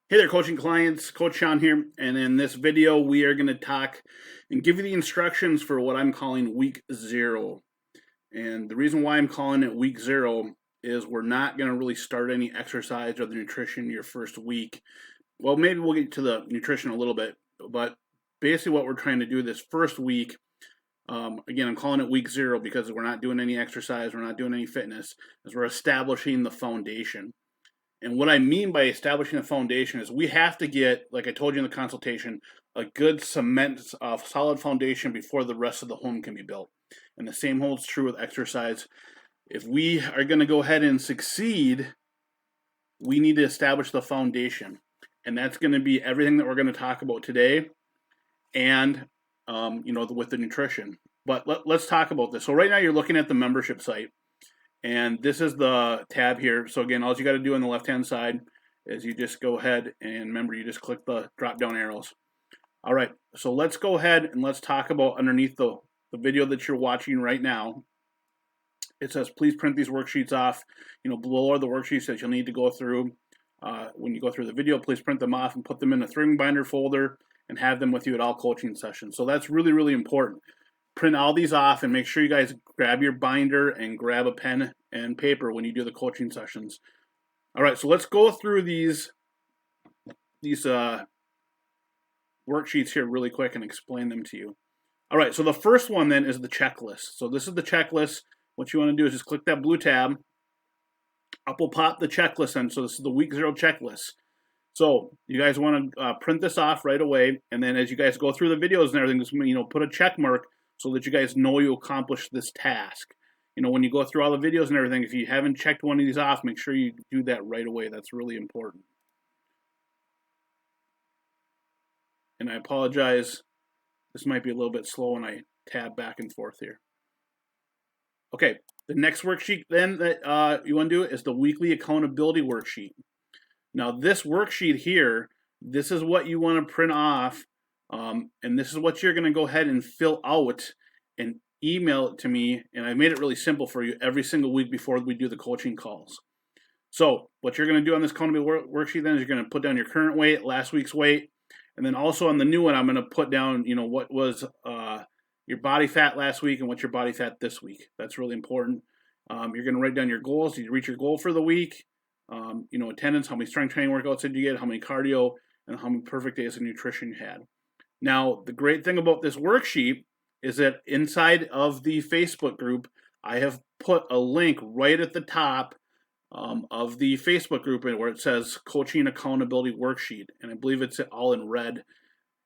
Hey there, coaching clients. Coach Sean here, and in this video, we are going to talk and give you the instructions for what I'm calling week 0. And the reason why I'm calling it week 0 is we're not going to really start any exercise or the nutrition your first week. Well, maybe we'll get to the nutrition a little bit, but basically, what we're trying to do this first week, again, I'm calling it week 0 because we're not doing any exercise, we're not doing any fitness, is we're establishing the foundation. And what I mean by establishing a foundation is we have to get, like I told you in the consultation, a good cement, solid foundation before the rest of the home can be built. And the same holds true with exercise. If we are going to go ahead and succeed, we need to establish the foundation. And that's going to be everything that we're going to talk about today and, with the nutrition. But let's talk about this. So right now you're looking at the membership site. And this is the tab here. So again, all you got to do on the left-hand side is you just go ahead and remember, you just click the drop-down arrows. All right, so let's go ahead and let's talk about underneath the video that you're watching right now. It says, please print these worksheets off. Below are the worksheets that you'll need to go through. When you go through the video, please print them off and put them in a 3-ring binder folder and have them with you at all coaching sessions. So that's really, really important. Print all these off and make sure you guys grab your binder and grab a pen and paper when you do the coaching sessions. All right, so let's go through these worksheets here really quick and explain them to you. All right, so the first one then is the checklist. So this is the checklist. What you want to do is just click that blue tab. Up will pop the checklist in. So this is the week 0 checklist. So you guys want to print this off right away, and then as you guys go through the videos and everything, just put a check mark so that you guys know you accomplished this task. When you go through all the videos and everything, if you haven't checked one of these off, make sure you do that right away. That's really important. And I apologize. This might be a little bit slow when I tab back and forth here. Okay, the next worksheet then that you want to do is the weekly accountability worksheet. Now this worksheet here, this is what you want to print off, and this is what you're going to go ahead and fill out and email it to me, and I made it really simple for you every single week before we do the coaching calls. So what you're going to do on this accountability worksheet then is you're going to put down your current weight, last week's weight, and then also on the new one I'm going to put down, what was your body fat last week and what's your body fat this week. That's really important. You're going to write down your goals. Did you reach your goal for the week? Attendance, how many strength training workouts did you get, how many cardio, and how many perfect days of nutrition you had. Now, the great thing about this worksheet is that inside of the Facebook group, I have put a link right at the top of the Facebook group where it says Coaching Accountability Worksheet, and I believe it's all in red.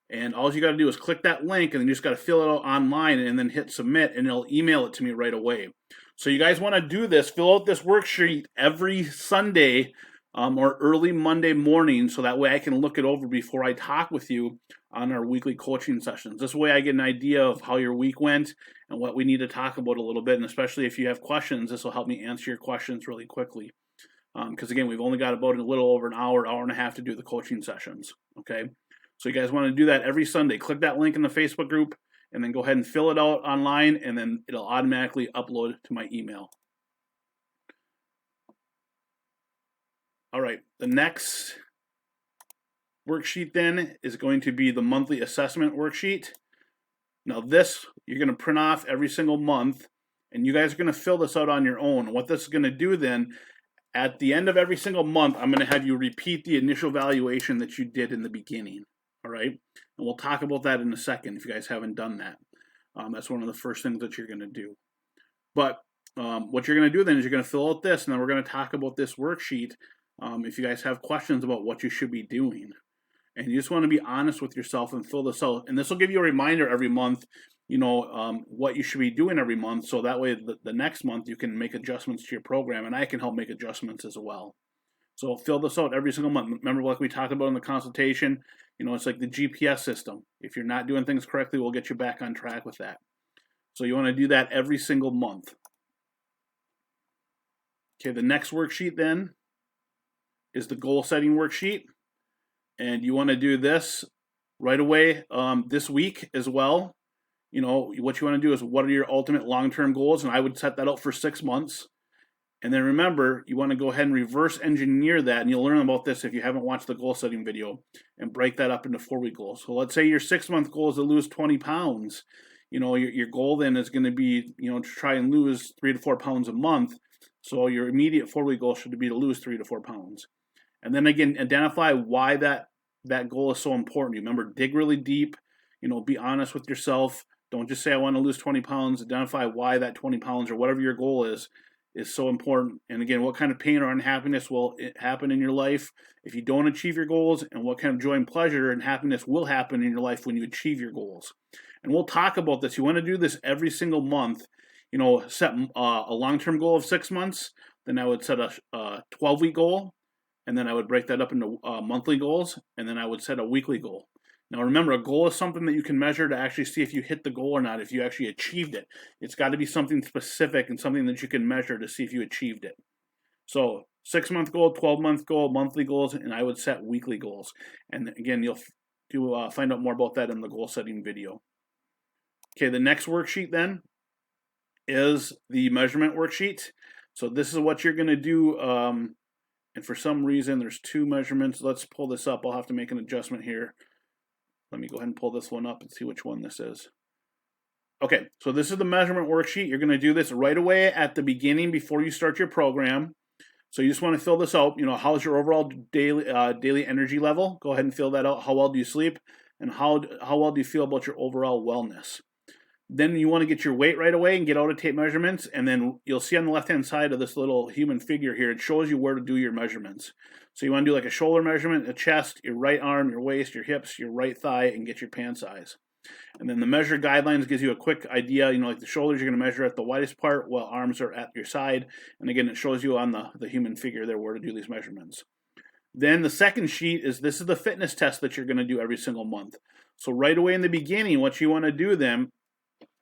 And all you got to do is click that link, and then you just got to fill it out online and then hit submit, and it'll email it to me right away. So you guys want to do this, fill out this worksheet every Sunday or early Monday morning, so that way I can look it over before I talk with you on our weekly coaching sessions. This way I get an idea of how your week went and what we need to talk about a little bit, and especially if you have questions, this will help me answer your questions really quickly. Because again, we've only got about a little over an hour and a half to do the coaching sessions, okay? So you guys want to do that every Sunday. Click that link in the Facebook group, and then go ahead and fill it out online, and then it'll automatically upload to my email. All right, the next worksheet then is going to be the monthly assessment worksheet. Now this, you're going to print off every single month, and you guys are going to fill this out on your own. What this is going to do then, at the end of every single month, I'm going to have you repeat the initial valuation that you did in the beginning. All right, and we'll talk about that in a second if you guys haven't done that. That's one of the first things that you're going to do. But what you're going to do then is you're going to fill out this, and then we're going to talk about this worksheet if you guys have questions about what you should be doing. And you just want to be honest with yourself and fill this out. And this will give you a reminder every month, what you should be doing every month. So that way the next month you can make adjustments to your program, and I can help make adjustments as well. So fill this out every single month. Remember, like we talked about in the consultation, it's like the GPS system. If you're not doing things correctly, we'll get you back on track with that. So you want to do that every single month. Okay, the next worksheet then is the goal setting worksheet. And you want to do this right away this week as well. What you want to do is what are your ultimate long-term goals? And I would set that out for 6 months. And then remember, you want to go ahead and reverse engineer that, and you'll learn about this if you haven't watched the goal setting video, and break that up into 4-week goals. So let's say your 6-month goal is to lose 20 pounds. Your goal then is going to be, to try and lose 3 to 4 pounds a month. So your immediate 4-week goal should be to lose 3 to 4 pounds. And then again, identify why that goal is so important. Remember, dig really deep, be honest with yourself. Don't just say, I want to lose 20 pounds. Identify why that 20 pounds or whatever your goal is so important. And again, what kind of pain or unhappiness will happen in your life if you don't achieve your goals, and what kind of joy and pleasure and happiness will happen in your life when you achieve your goals. And we'll talk about this. You want to do this every single month. Set a long-term goal of 6 months. Then I would set a 12-week goal, and then I would break that up into monthly goals, and then I would set a weekly goal. Now remember, a goal is something that you can measure to actually see if you hit the goal or not, if you actually achieved it. It's got to be something specific and something that you can measure to see if you achieved it. So 6-month goal, 12-month goal, monthly goals, and I would set weekly goals. And again, you'll find out more about that in the goal setting video. Okay, the next worksheet then is the measurement worksheet. So this is what you're going to do. And for some reason, there's 2 measurements. Let's pull this up. I'll have to make an adjustment here. Let me go ahead and pull this one up and see which one this is. Okay, so this is the measurement worksheet. You're going to do this right away at the beginning before you start your program. So you just want to fill this out. How's your overall daily energy level? Go ahead and fill that out. How well do you sleep? And how well do you feel about your overall wellness? Then you want to get your weight right away and get out of tape measurements. And then you'll see on the left-hand side of this little human figure here, it shows you where to do your measurements. So you want to do like a shoulder measurement, a chest, your right arm, your waist, your hips, your right thigh, and get your pant size. And then the measure guidelines gives you a quick idea. Like the shoulders, you're going to measure at the widest part, while arms are at your side. And again, it shows you on the human figure there where to do these measurements. Then the second sheet is, this is the fitness test that you're going to do every single month. So right away in the beginning, what you want to do then,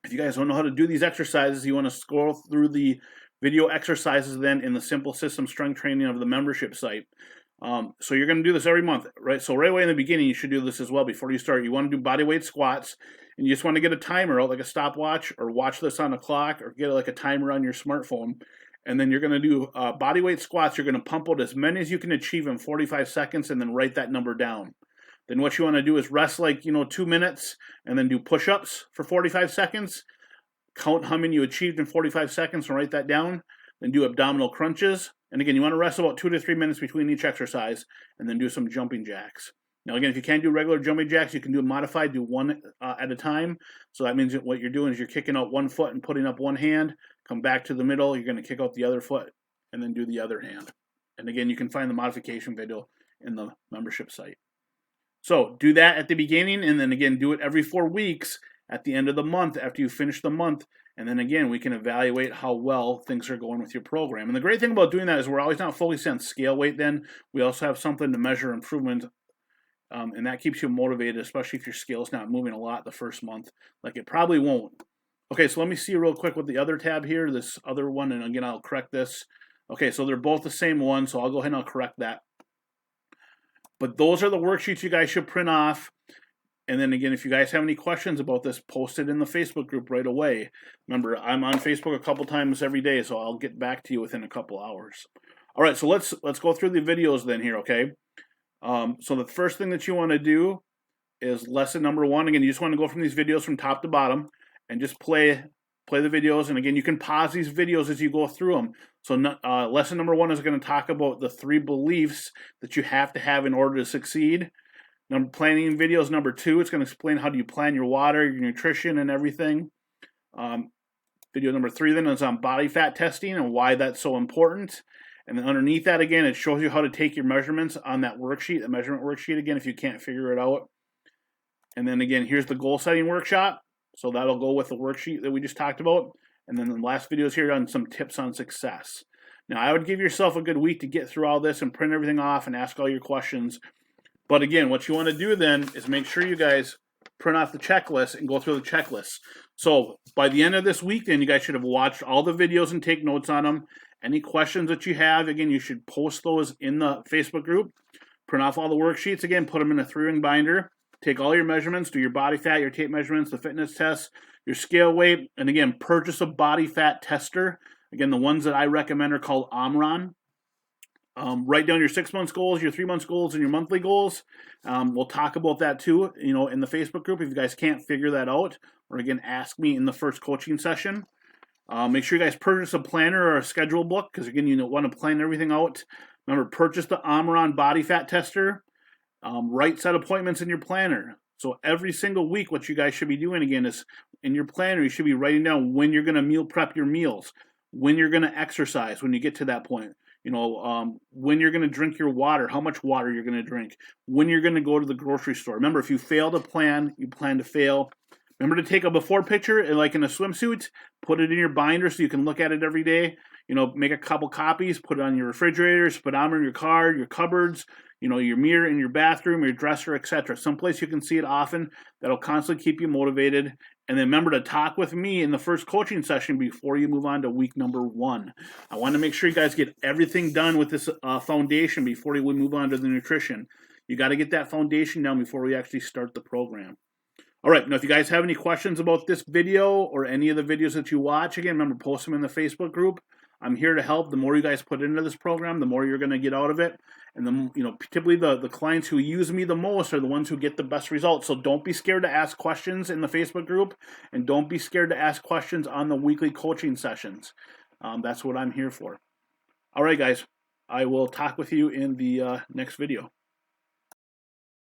if you guys don't know how to do these exercises, you want to scroll through the video exercises then in the Simple System Strength Training of the membership site. So you're going to do this every month, right? So right away in the beginning, you should do this as well before you start. You want to do body weight squats, and you just want to get a timer out, like a stopwatch, or watch this on a clock, or get like a timer on your smartphone. And then you're going to do body weight squats. You're going to pump out as many as you can achieve in 45 seconds, and then write that number down. Then what you want to do is rest 2 minutes, and then do push-ups for 45 seconds. Count how many you achieved in 45 seconds and write that down. Then do abdominal crunches. And again, you want to rest about 2 to 3 minutes between each exercise, and then do some jumping jacks. Now again, if you can't do regular jumping jacks, you can do modified, do one at a time. So that means that what you're doing is you're kicking out one foot and putting up one hand, come back to the middle, you're going to kick out the other foot, and then do the other hand. And again, you can find the modification video in the membership site. So do that at the beginning, and then again, do it every 4 weeks at the end of the month after you finish the month. And then again, we can evaluate how well things are going with your program. And the great thing about doing that is we're always not focused on scale weight then. We also have something to measure improvement, and that keeps you motivated, especially if your scale's not moving a lot the first month, like it probably won't. Okay, so let me see real quick with the other tab here, this other one, and again, I'll correct this. Okay, so they're both the same one, so I'll go ahead and I'll correct that. But those are the worksheets you guys should print off. And then again, if you guys have any questions about this, post it in the Facebook group right away. Remember, I'm on Facebook a couple times every day, so I'll get back to you within a couple hours. All right, so let's go through the videos then here, okay? So the first thing that you want to do is lesson number 1. Again, you just want to go from these videos from top to bottom and just play the videos. And again, you can pause these videos as you go through them. So lesson number 1 is going to talk about the 3 beliefs that you have to have in order to succeed. Planning videos number 2, it's going to explain how do you plan your water, your nutrition, and everything. Video number 3 then is on body fat testing and why that's so important. And then underneath that, again, it shows you how to take your measurements on that worksheet, the measurement worksheet, again, if you can't figure it out. And then again, here's the goal setting workshop. So that'll go with the worksheet that we just talked about. And then the last video is here on some tips on success. Now, I would give yourself a good week to get through all this and print everything off and ask all your questions. But again, what you want to do then is make sure you guys print off the checklist and go through the checklist. So by the end of this week, then you guys should have watched all the videos and take notes on them. Any questions that you have, again, you should post those in the Facebook group. Print off all the worksheets, again, put them in a 3-ring binder. Take all your measurements, do your body fat, your tape measurements, the fitness tests, your scale weight, and again, purchase a body fat tester. Again, the ones that I recommend are called Omron. Write down your 6 months goals, your 3 months goals, and your monthly goals. We'll talk about that too, in the Facebook group. If you guys can't figure that out, or again, ask me in the first coaching session. Make sure you guys purchase a planner or a schedule book, because again, you want to plan everything out. Remember, purchase the Omron body fat tester. Write set appointments in your planner. So every single week, what you guys should be doing again is in your planner, you should be writing down when you're going to meal prep your meals, when you're going to exercise when you get to that point. When you're going to drink your water, how much water you're going to drink, when you're going to go to the grocery store. Remember, if you fail to plan, you plan to fail. Remember to take a before picture, like in a swimsuit, put it in your binder so you can look at it every day. Make a couple copies, put it on your refrigerator, speedometer in your car, your cupboards, your mirror in your bathroom, your dresser, etc. Someplace you can see it often. That'll constantly keep you motivated. And then remember to talk with me in the first coaching session before you move on to week number 1. I want to make sure you guys get everything done with this foundation before we move on to the nutrition. You got to get that foundation down before we actually start the program. All right, now if you guys have any questions about this video or any of the videos that you watch, again, remember, post them in the Facebook group. I'm here to help. The more you guys put into this program, the more you're going to get out of it. And typically the clients who use me the most are the ones who get the best results. So don't be scared to ask questions in the Facebook group, and don't be scared to ask questions on the weekly coaching sessions. That's what I'm here for. All right, guys, I will talk with you in the next video.